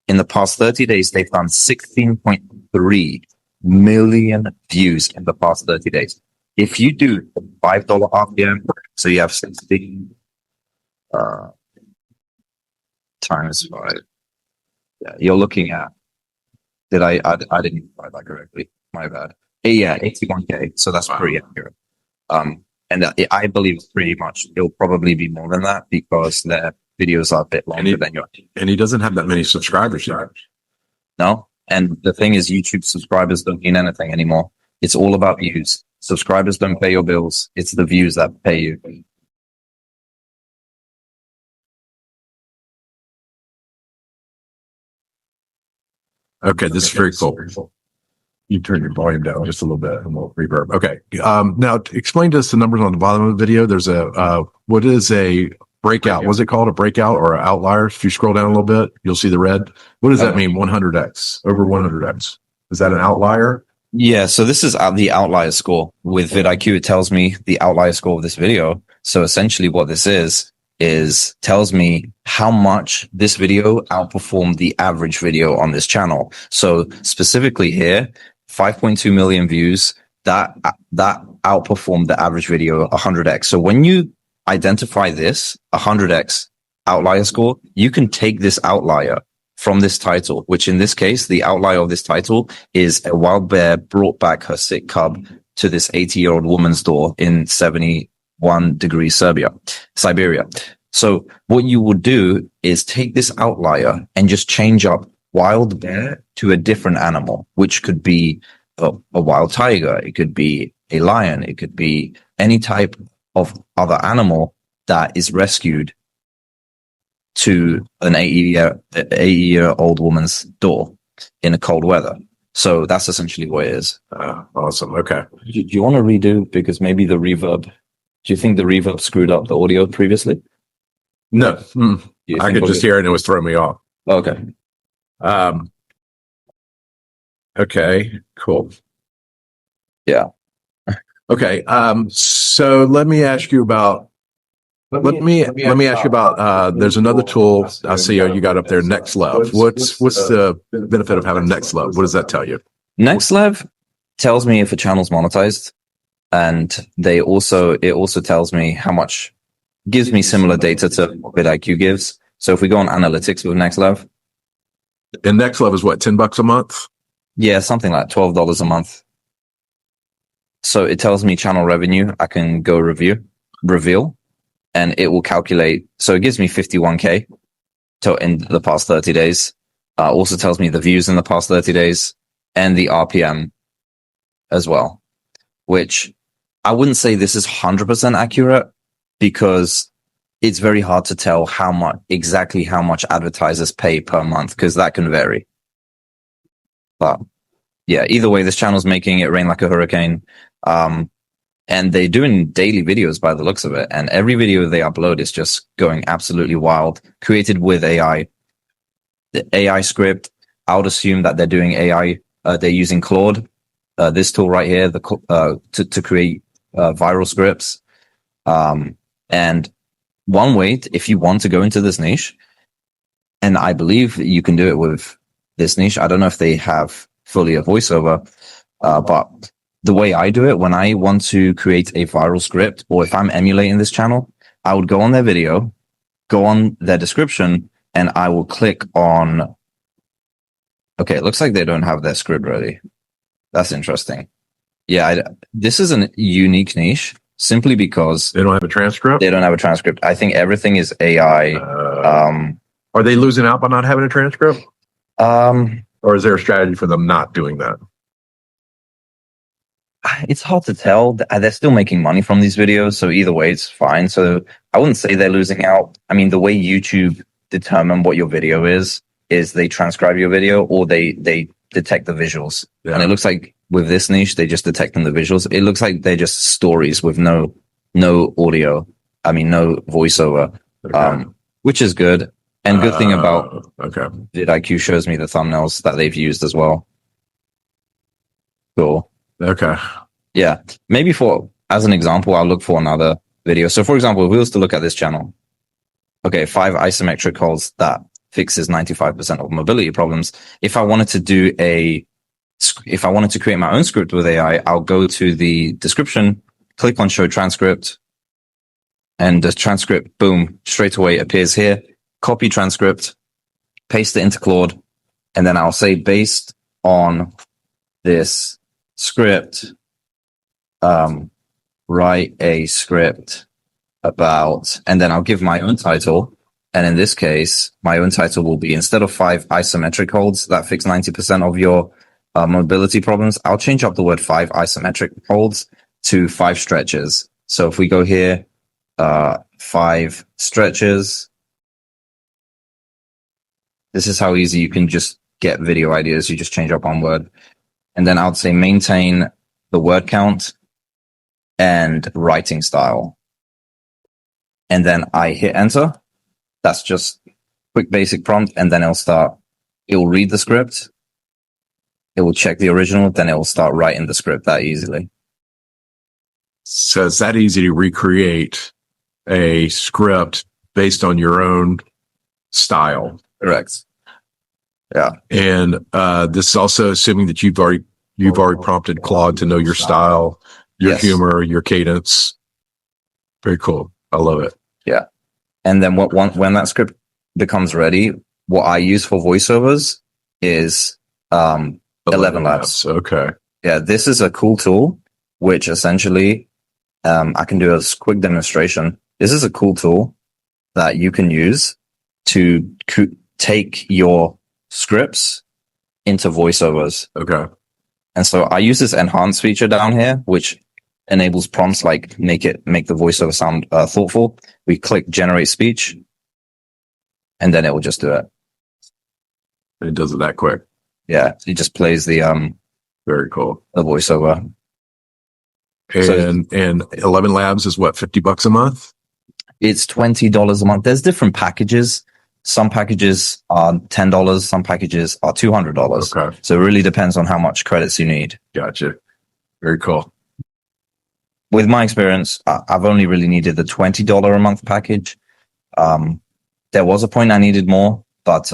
in the past 30 days, they've done 16.3 million views in the past 30 days. If you do $5 RPM, so you have 16 times 5, yeah, you're looking at, I didn't write that correctly, my bad. Yeah, 81K. So that's pretty accurate. And I believe pretty much it'll probably be more than that because their videos are a bit longer than yours. And he doesn't have that many subscribers yet. No. And the thing is, YouTube subscribers don't mean anything anymore. It's all about views. Subscribers don't pay your bills. It's the views that pay you. Okay, this is very cool. You turn your volume down just a little bit and we'll reverb. Okay. Now explain to us the numbers on the bottom of the video. There's what is a breakout? Was it called a breakout or an outlier? If you scroll down a little bit, you'll see the red. What does that mean? 100x, over 100x. Is that an outlier? Yeah. So this is the outlier score with vidIQ. It tells me the outlier score of this video. So essentially what this is tells me how much this video outperformed the average video on this channel. So specifically here, 5.2 million views, that outperformed the average video 100x. So when you identify this 100x outlier score, you can take this outlier from this title, which in this case, the outlier of this title is a wild bear brought back her sick cub to this 80-year-old woman's door in 71 degrees Siberia. So what you would do is take this outlier and just change up wild bear to a different animal, which could be a wild tiger. It could be a lion. It could be any type of other animal that is rescued to an 80-year-old woman's door in a cold weather. So that's essentially what it is. Awesome. Okay. Do you want to redo? Because maybe the reverb, do you think the reverb screwed up the audio previously? No. I could just hear it and it was throwing me off. Okay. Um, okay, cool. Yeah. Okay. So let me ask you about, let me ask you about, there's another tool I see you got up there, Next Love. What's the benefit of having Next Love? What does that tell you? NextLev tells me if a channel's monetized, and it also tells me how much, gives me similar data to what vidIQ gives. So if we go on analytics with NextLev, And Next Love is what, $10 a month? yeah, something like $12 a month. So it tells me channel revenue. I can go reveal, and it will calculate. So it gives me 51K in the past 30 days. Also tells me the views in the past 30 days and the RPM as well, which I wouldn't say this is 100% accurate, because it's very hard to tell exactly how much advertisers pay per month, because that can vary. But yeah, either way, this channel's making it rain like a hurricane. And they're doing daily videos by the looks of it. And every video they upload is just going absolutely wild, created with AI. The AI script, I would assume that they're doing AI. They're using Claude, this tool right here, to create viral scripts. And one way, if you want to go into this niche, and I believe you can do it with this niche. I don't know if they have fully a voiceover, but the way I do it, when I want to create a viral script, or if I'm emulating this channel, I would go on their video, go on their description, and I will click on, okay, it looks like they don't have their script ready. That's interesting. Yeah, this is a unique niche, simply because They don't have a transcript? they don't have a transcript. I think everything is AI. Are they losing out by not having a transcript? Or is there a strategy for them not doing that? It's hard to tell. They're still making money from these videos, so either way, it's fine. So I wouldn't say they're losing out. I mean, the way YouTube determine what your video is they transcribe your video, or they detect the visuals. Yeah. And it looks like with this niche, they just detecting the visuals. It looks like they're just stories with no audio. I mean, no voiceover, okay. Which is good. And good thing about vidIQ shows me the thumbnails that they've used as well. Cool. Okay. Yeah. Maybe as an example, I'll look for another video. So for example, if we was to look at this channel, okay, 5 isometric holds that fixes 95% of mobility problems. If I wanted to create my own script with AI, I'll go to the description, click on show transcript, and the transcript, boom, straight away appears here. Copy transcript, paste it into Claude, and then I'll say, based on this script, write a script about, and then I'll give my own title. And in this case, my own title will be, instead of 5 isometric holds that fix 90% of your mobility problems, I'll change up the word 5 isometric holds to 5 stretches. So if we go here, 5 stretches, this is how easy you can just get video ideas. You just change up one word. And then I would say maintain the word count and writing style. And then I hit enter. That's just quick basic prompt. And then it will read the script. It will check the original. Then it will start writing the script that easily. So it's that easy to recreate a script based on your own style. Correct. Yeah. And this is also assuming that you've already prompted Claude to know your style, your humor, your cadence. Very cool. I love it. Yeah. And then when that script becomes ready, what I use for voiceovers is 11 Labs. Okay. Yeah, this is a cool tool, which essentially I can do a quick demonstration. This is a cool tool that you can use to take your scripts into voiceovers. Okay. And so I use this enhance feature down here, which enables prompts like make the voiceover sound thoughtful. We click generate speech, and then it will just do it. It does it that quick. Yeah, it just plays the very cool, the voiceover. And 11 Labs is what, $50 a month? It's $20 a month. There's different packages. Some packages are $10. Some packages are $200. Okay. So it really depends on how much credits you need. Gotcha. Very cool. With my experience, I've only really needed the $20 a month package. There was a point I needed more, but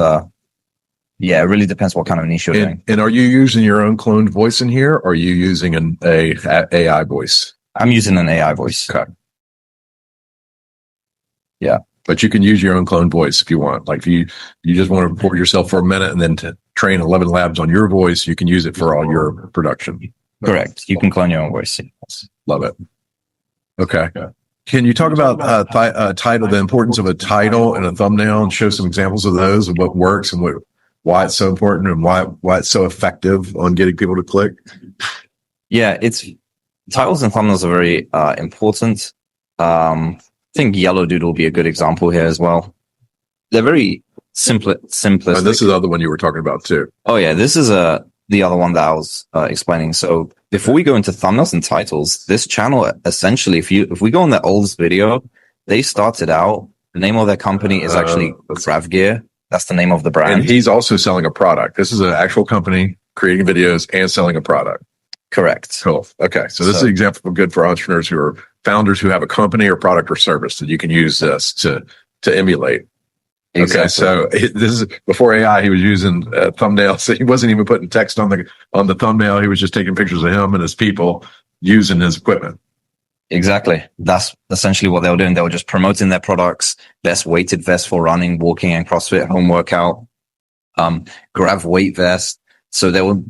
yeah, it really depends what kind of niche you're doing. And are you using your own cloned voice in here, or are you using an AI voice? I'm using an AI voice. Okay. Yeah. But you can use your own cloned voice if you want. Like if you just want to record yourself for a minute and then to train 11 labs on your voice, you can use it for all your production. Correct. You can clone your own voice. Love it. Okay. Can you talk about title, the importance of a title and a thumbnail, and show some examples of those and what works and why it's so important and why it's so effective on getting people to click? Yeah, titles and thumbnails are very important. I think Yellow Dude will be a good example here as well. They're very simplistic. And this is the other one you were talking about too. Oh yeah, this is the other one that I was explaining. So before we go into thumbnails and titles, this channel essentially, if we go on their oldest video, they started out, the name of their company is actually Grav Gear. That's the name of the brand. And he's also selling a product. This is an actual company creating videos and selling a product. Correct. Cool. Okay. So this is an example good for entrepreneurs who are founders who have a company or product or service that you can use this to emulate. Exactly. Okay. So this is before AI. He was using thumbnails. So he wasn't even putting text on the thumbnail. He was just taking pictures of him and his people using his equipment. Exactly. That's essentially what they were doing. They were just promoting their products, best weighted vest for running, walking, and CrossFit home workout, Grav weight vest. So they were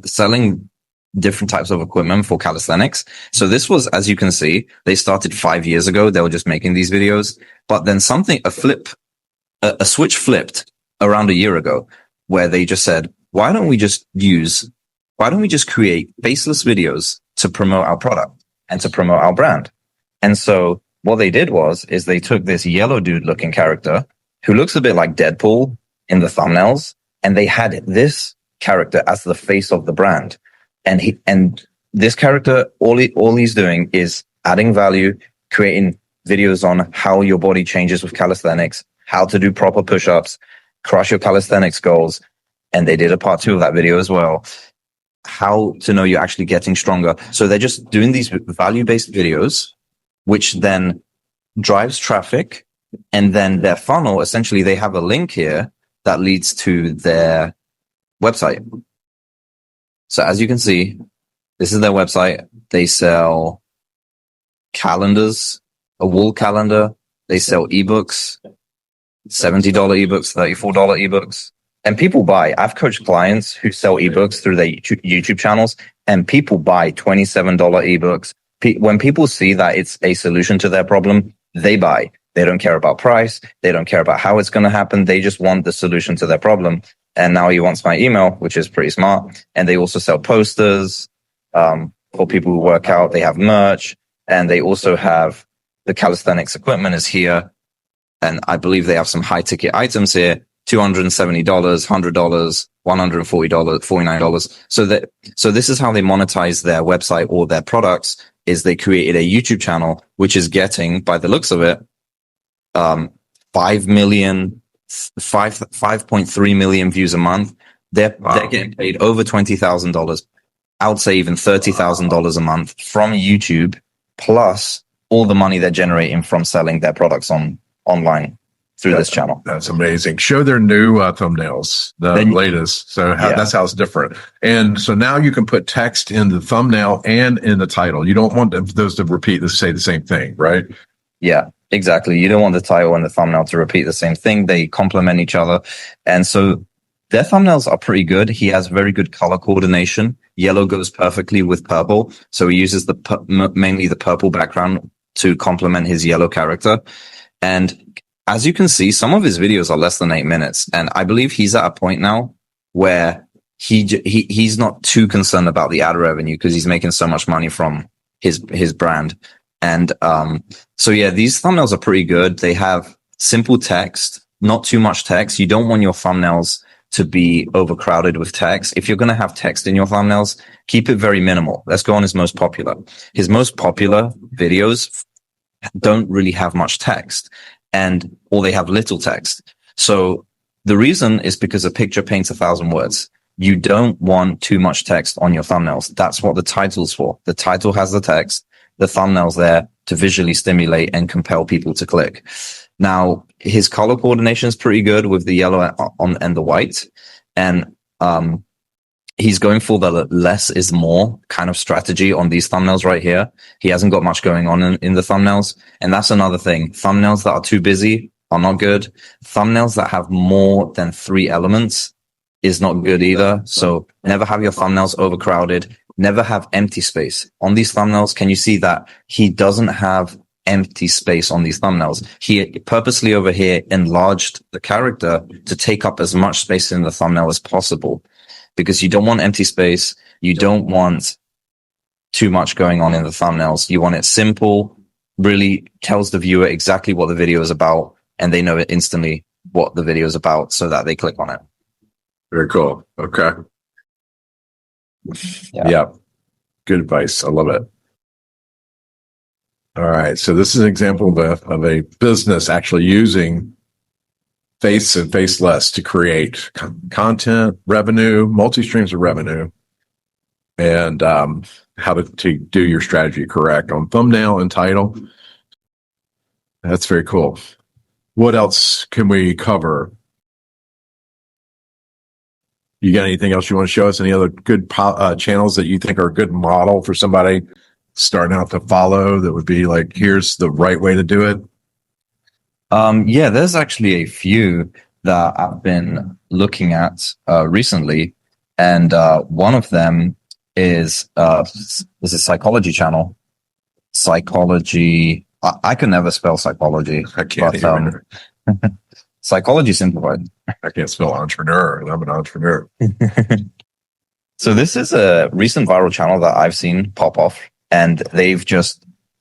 selling different types of equipment for calisthenics. So this was, as you can see, they started 5 years ago. They were just making these videos, but then a switch flipped around a year ago where they just said, why don't we just create faceless videos to promote our product and to promote our brand? And so what they did is they took this Yellow Dude looking character who looks a bit like Deadpool in the thumbnails, and they had this character as the face of the brand. And this character, all he's doing is adding value, creating videos on how your body changes with calisthenics, how to do proper push-ups, crush your calisthenics goals. And they did a part 2 of that video as well. How to know you're actually getting stronger. So they're just doing these value-based videos, which then drives traffic. And then their funnel, essentially, they have a link here that leads to their website. So as you can see, this is their website. They sell calendars, a wall calendar. They sell ebooks, $70 ebooks, $34 ebooks. And people buy. I've coached clients who sell ebooks through their YouTube channels, and people buy $27 ebooks. When people see that it's a solution to their problem, they buy. They don't care about price. They don't care about how it's going to happen. They just want the solution to their problem. And now he wants my email, which is pretty smart. And they also sell posters for people who work out. They have merch, and they also have the calisthenics equipment is here. And I believe they have some high ticket items here, $270, $100, $140, $49. So this is how they monetize their website or their products, is they created a YouTube channel, which is getting, by the looks of it, 5.3 million views a month. They're getting paid over $20,000. I would say even $30,000 a month from YouTube, plus all the money they're generating from selling their products online through this channel. That's amazing. Show their new thumbnails, the latest. So that's how it's different. And so now you can put text in the thumbnail and in the title. You don't want those to say the same thing, right? Yeah, exactly. You don't want the title and the thumbnail to repeat the same thing. They complement each other. And so their thumbnails are pretty good. He has very good color coordination. Yellow goes perfectly with purple. So he uses mainly the purple background to complement his yellow character. And as you can see, some of his videos are less than 8 minutes. And I believe he's at a point now where he's not too concerned about the ad revenue because he's making so much money from his brand. And so yeah, these thumbnails are pretty good. They have simple text, not too much text. You don't want your thumbnails to be overcrowded with text. If you're going to have text in your thumbnails, keep it very minimal. Let's go on his most popular. His most popular videos don't really have much text, or they have little text. So the reason is because a picture paints 1,000 words. You don't want too much text on your thumbnails. That's what the title's for. The title has the text, the thumbnail's there to visually stimulate and compel people to click. Now, his color coordination is pretty good with the yellow and the white. And he's going for the less is more kind of strategy on these thumbnails right here. He hasn't got much going on in the thumbnails. And that's another thing. Thumbnails that are too busy are not good. Thumbnails that have more than 3 elements is not good either. So never have your thumbnails overcrowded. Never have empty space. On these thumbnails, can you see that he doesn't have empty space on these thumbnails? He purposely over here enlarged the character to take up as much space in the thumbnail as possible, because you don't want empty space. You don't want too much going on in the thumbnails. You want it simple, really tells the viewer exactly what the video is about, and they know it instantly what the video is about so that they click on it. Very cool. Okay. Yeah. Good advice. I love it. All right. So this is an example of a business actually using Face and Faceless to create content, revenue, multi-streams of revenue, and how to do your strategy correct on thumbnail and title. That's very cool. What else can we cover? You got anything else you want to show us? Any other good channels that you think are a good model for somebody starting out to follow that would be like, here's the right way to do it? Yeah, there's actually a few that I've been looking at recently. And one of them is a psychology channel. Psychology. I can never spell psychology. I can't either. Psychology simplified. I can't spell entrepreneur, and I'm an entrepreneur. So this is a recent viral channel that I've seen pop off, and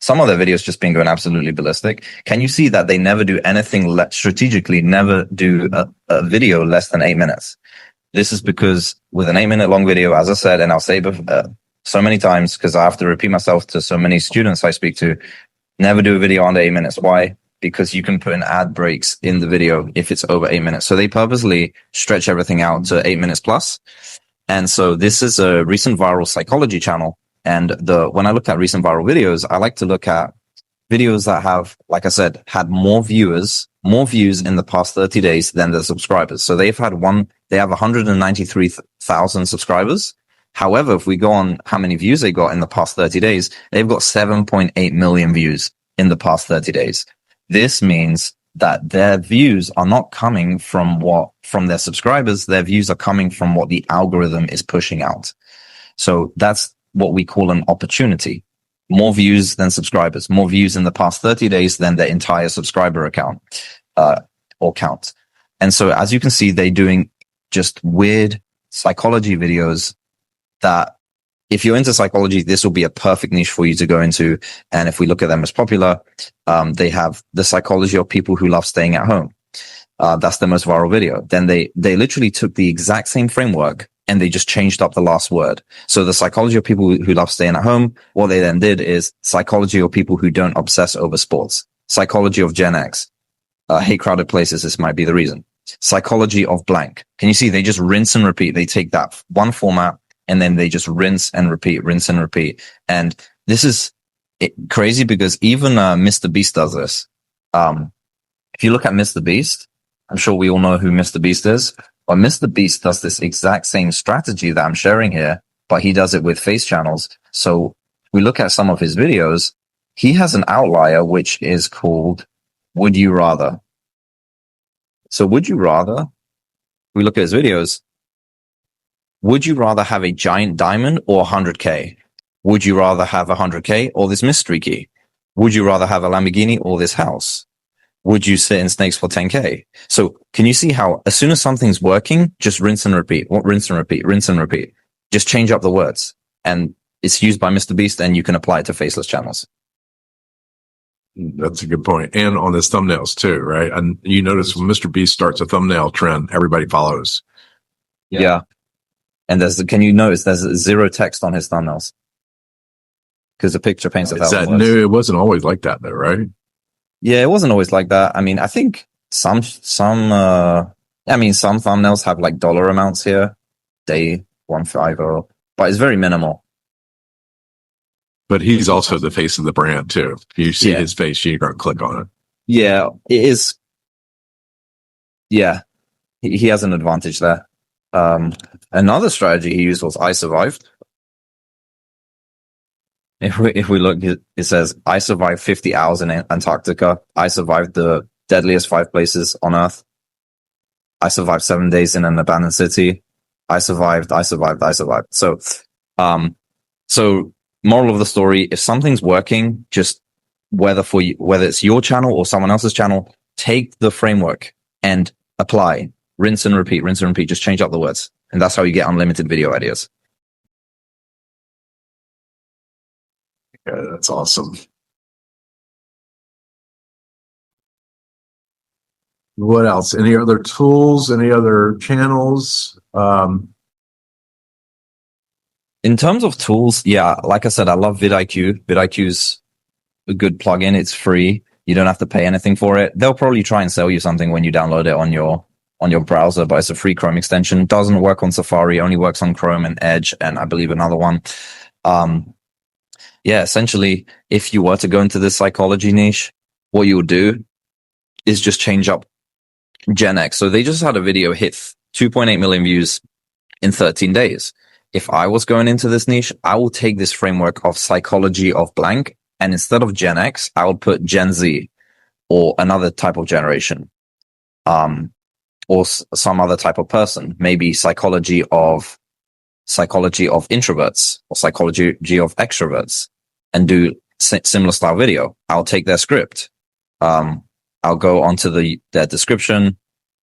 some of their videos just been going absolutely ballistic. Can you see that they never do anything strategically, never do a video less than 8 minutes? This is because with an 8-minute long video, as I said, and I'll say so many times because I have to repeat myself to so many students I speak to, never do a video under 8 minutes. Why? Because you can put in ad breaks in the video if it's over 8 minutes. So they purposely stretch everything out to 8 minutes plus. And so this is a recent viral psychology channel. And when I look at recent viral videos, I like to look at videos that have, like I said, had more views in the past 30 days than their subscribers. So they have 193,000 subscribers. However, if we go on how many views they got in the past 30 days, they've got 7.8 million views in the past 30 days. This means that their views are not coming from their subscribers. Their views are coming from what the algorithm is pushing out. So that's what we call an opportunity. More views than subscribers, more views in the past 30 days than their entire subscriber account, or count. And so as you can see, they're doing just weird psychology videos that if you're into psychology, this will be a perfect niche for you to go into. And if we look at them as popular, they have the psychology of people who love staying at home. That's the most viral video. Then they literally took the exact same framework and they just changed up the last word. So the psychology of people who love staying at home, what they then did is psychology of people who don't obsess over sports. Psychology of Gen X. Hate crowded places, this might be the reason. Psychology of blank. Can you see they just rinse and repeat? They take that one format and then they just rinse and repeat. And this is crazy because even Mr. Beast does this. If you look at Mr. Beast, I'm sure we all know who Mr. Beast is. But Mr. Beast does this exact same strategy that I'm sharing here, but he does it with face channels. So we look at some of his videos. He has an outlier, which is called Would You Rather? So would you rather, we look at his videos, would you rather have a giant diamond or 100K? Would you rather have 100K or this mystery key? Would you rather have a Lamborghini or this house? Would you sit in snakes for 10K? So can you see how as soon as something's working, just rinse and repeat, rinse and repeat, just change up the words. And it's used by Mr. Beast and you can apply it to faceless channels. That's a good point. And on his thumbnails too, right? And you notice when Mr. Beast starts a thumbnail trend, everybody follows. Yeah. And can you notice there's zero text on his thumbnails? Because the picture paints 1,000 words. It wasn't always like that though, right? Yeah, it wasn't always like that. I mean, I think some thumbnails have like dollar amounts here, day 150, but it's very minimal. But he's also the face of the brand too. If you see his face, you're going to click on it. Yeah, it is. Yeah, he has an advantage there. Another strategy he used was I survived. If we look, it says I survived 50 hours in Antarctica. I survived the deadliest 5 places on Earth. I survived 7 days in an abandoned city. I survived. So, moral of the story: if something's working, just whether it's your channel or someone else's channel, take the framework and apply. Rinse and repeat. Just change up the words, and that's how you get unlimited video ideas. Yeah, that's awesome. What else? Any other tools? Any other channels? In terms of tools, yeah, like I said, I love vidIQ. vidIQ's a good plugin. It's free. You don't have to pay anything for it. They'll probably try and sell you something when you download it on your browser, but it's a free Chrome extension. Doesn't work on Safari, only works on Chrome and Edge, and I believe another one. Yeah, essentially, if you were to go into this psychology niche, what you would do is just change up Gen X. So they just had a video hit 2.8 million views in 13 days. If I was going into this niche, I will take this framework of psychology of blank, and instead of Gen X, I would put Gen Z or another type of generation, or some other type of person, maybe psychology of introverts or psychology of extroverts, and do similar style video. I'll take their script. I'll go onto their description.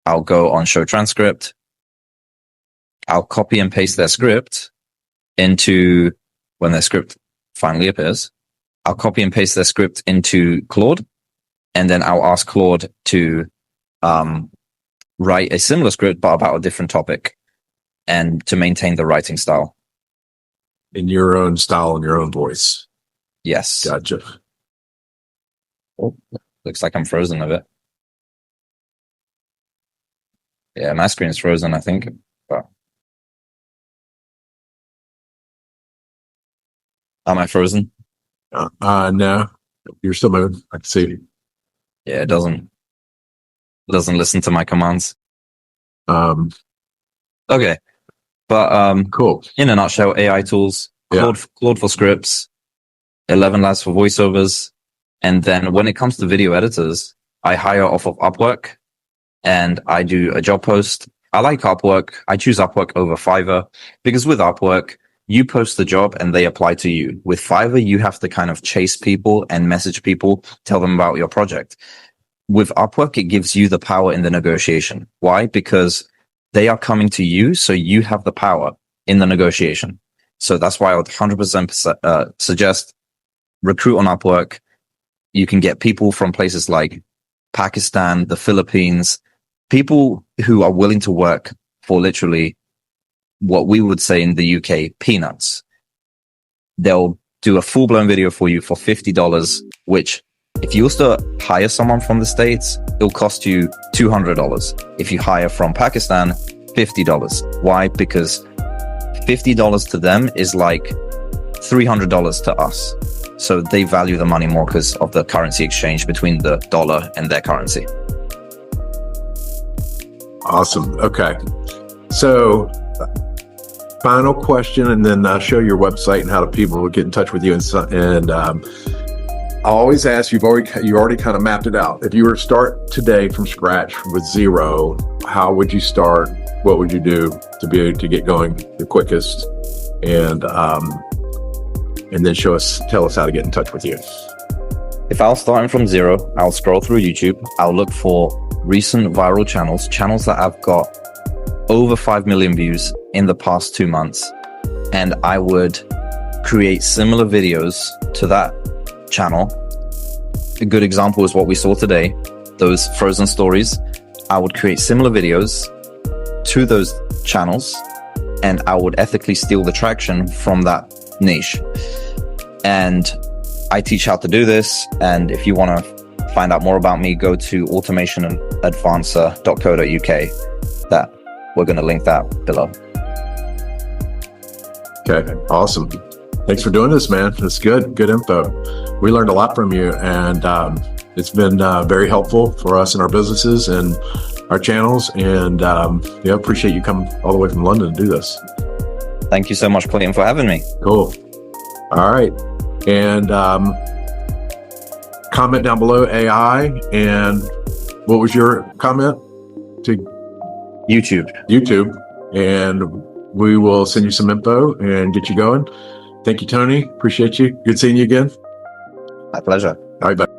I'll go on show transcript. I'll copy and paste their script into, when their script finally appears, I'll copy and paste their script into Claude, and then I'll ask Claude to write a similar script but about a different topic, and to maintain the writing style. In your own style and your own voice. Yes. Gotcha. Oh, looks like I'm frozen a bit. Yeah, my screen is frozen, I think. But am I frozen? No. You're still moving. I can see. Yeah, it doesn't listen to my commands. Okay. But cool. In a nutshell, AI tools, Claude for scripts, 11 Labs for voiceovers. And then when it comes to video editors, I hire off of Upwork, and I do a job post. I like Upwork. I choose Upwork over Fiverr because with Upwork, you post the job and they apply to you. With Fiverr, you have to kind of chase people and message people, tell them about your project. With Upwork, it gives you the power in the negotiation. Why? Because they are coming to you, so you have the power in the negotiation. So that's why I would 100% suggest recruit on Upwork. You can get people from places like Pakistan, the Philippines, people who are willing to work for literally what we would say in the UK, peanuts. They'll do a full-blown video for you for $50, which if you also hire someone from the States, it'll cost you $200. If you hire from Pakistan, $50. Why? Because $50 to them is like $300 to us. So they value the money more because of the currency exchange between the dollar and their currency. Awesome. Okay. So final question, and then show your website and how do people get in touch with you. And I always ask, you already kind of mapped it out. If you were to start today from scratch with zero, how would you start? What would you do to be able to get going the quickest? And then tell us how to get in touch with you. If I was starting from zero, I'll scroll through YouTube. I'll look for recent viral channels that have got over 5 million views in the past 2 months. And I would create similar videos to that channel. A good example is what we saw today, those frozen stories. I would create similar videos to those channels, and I would ethically steal the traction from that niche. And I teach how to do this. And if you want to find out more about me, go to automationadvancer.co.uk. That we're going to link that below. Okay, awesome. Thanks for doing this, man. It's good info. We learned a lot from you, and it's been very helpful for us in our businesses and our channels. And appreciate you coming all the way from London to do this. Thank you so much, Clayton, for having me. Cool. All right. And comment down below AI. And what was your comment? To YouTube. And we will send you some info and get you going. Thank you, Tony. Appreciate you. Good seeing you again. My pleasure. All right, bye.